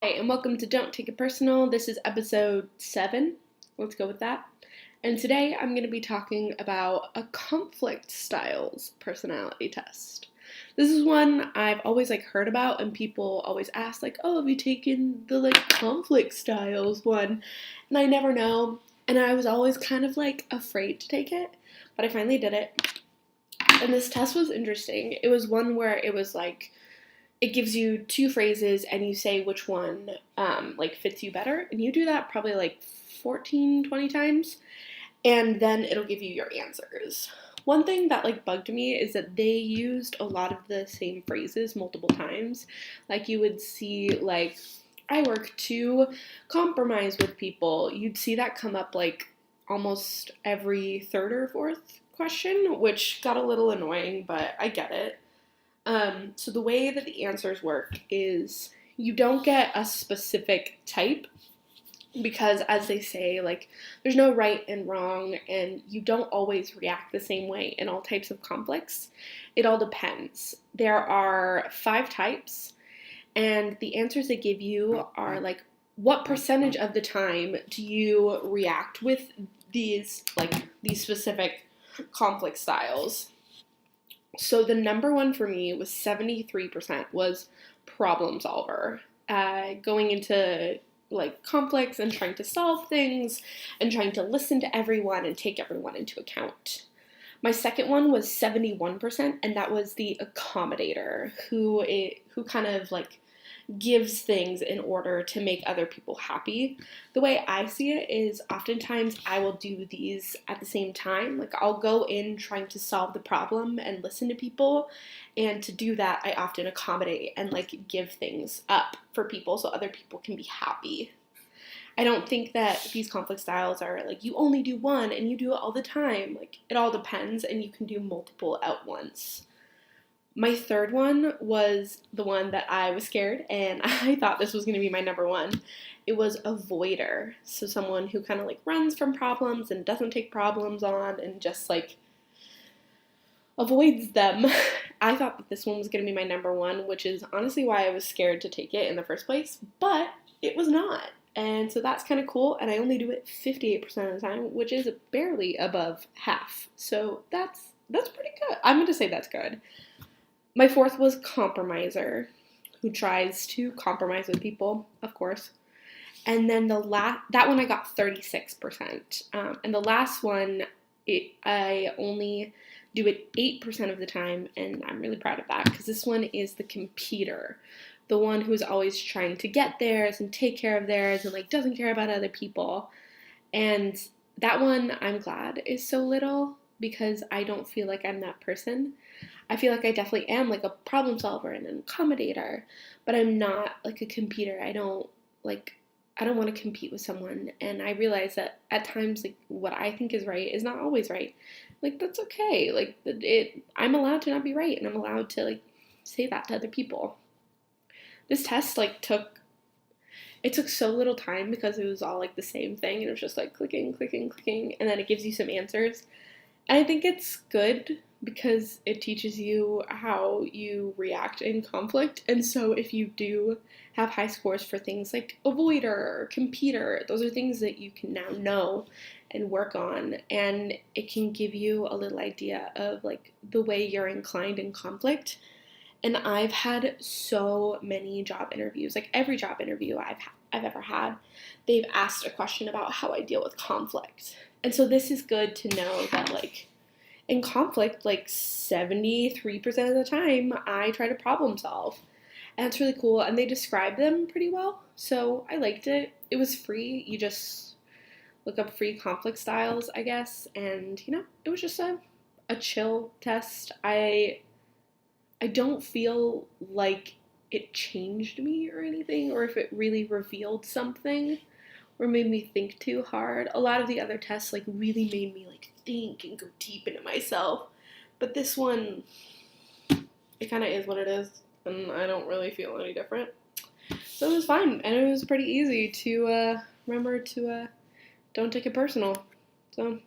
Hi, and welcome to Don't Take It Personal. This is episode 7. Let's go with that. And today I'm going to be talking about a conflict styles personality test. This is one I've always heard about, and people always ask "Oh, have you taken the conflict styles one?" And I never know, and I was always kind of afraid to take it, but I finally did it. And this test was interesting. It was one where it was it gives you two phrases and you say which one fits you better, and you do that probably 14, 20 times, and then it'll give you your answers. One thing that bugged me is that they used a lot of the same phrases multiple times. You would see I work to compromise with people. You'd see that come up almost every third or fourth question, which got a little annoying, but I get it. So the way that the answers work is you don't get a specific type because, as they say, there's no right and wrong, and you don't always react the same way in all types of conflicts. It all depends. There are 5 types, and the answers they give you are what percentage of the time do you react with these specific conflict styles? So the number one for me was 73% was problem solver. Going into conflicts and trying to solve things and trying to listen to everyone and take everyone into account. My second one was 71%, and that was the accommodator who kind of gives things in order to make other people happy. The way I see it is oftentimes I will do these at the same time. I'll go in trying to solve the problem and listen to people, and to do that I often accommodate and give things up for people so other people can be happy. I don't think that these conflict styles are you only do one and you do it all the time. It all depends, and you can do multiple at once. My third one was the one that I was scared, and I thought this was going to be my number one. It was avoider. So someone who kind of runs from problems and doesn't take problems on and just avoids them. I thought that this one was going to be my number one, which is honestly why I was scared to take it in the first place, but it was not. And so that's kind of cool, and I only do it 58% of the time, which is barely above half. So that's pretty good. I'm going to say that's good. My fourth was compromiser, who tries to compromise with people, of course. And then that one I got 36%. And the last one, I only do it 8% of the time, and I'm really proud of that because this one is the competer, the one who's always trying to get theirs and take care of theirs and doesn't care about other people. And that one I'm glad is so little because I don't feel like I'm that person. I feel like I definitely am a problem solver and an accommodator, but I'm not a competitor. I don't want to compete with someone, and I realize that at times what I think is right is not always right. That's okay. I'm allowed to not be right, and I'm allowed to say that to other people. This test took so little time because it was all the same thing, and it was just clicking, clicking, clicking, and then it gives you some answers. And I think it's good because it teaches you how you react in conflict. And so if you do have high scores for things like avoider or competitor, those are things that you can now know and work on. And it can give you a little idea of the way you're inclined in conflict. And I've had so many job interviews, every job interview I've ever had, they've asked a question about how I deal with conflict. And so this is good to know that in conflict, 73% of the time, I try to problem solve. And it's really cool, and they describe them pretty well, so I liked it. It was free. You just look up free conflict styles, I guess, and, it was just a chill test. I don't feel like it changed me or anything, or if it really revealed something or made me think too hard. A lot of the other tests really made me think and go deep into myself, but this one, it kind of is what it is, and I don't really feel any different. So it was fine, and it was pretty easy to remember to don't take it personal. So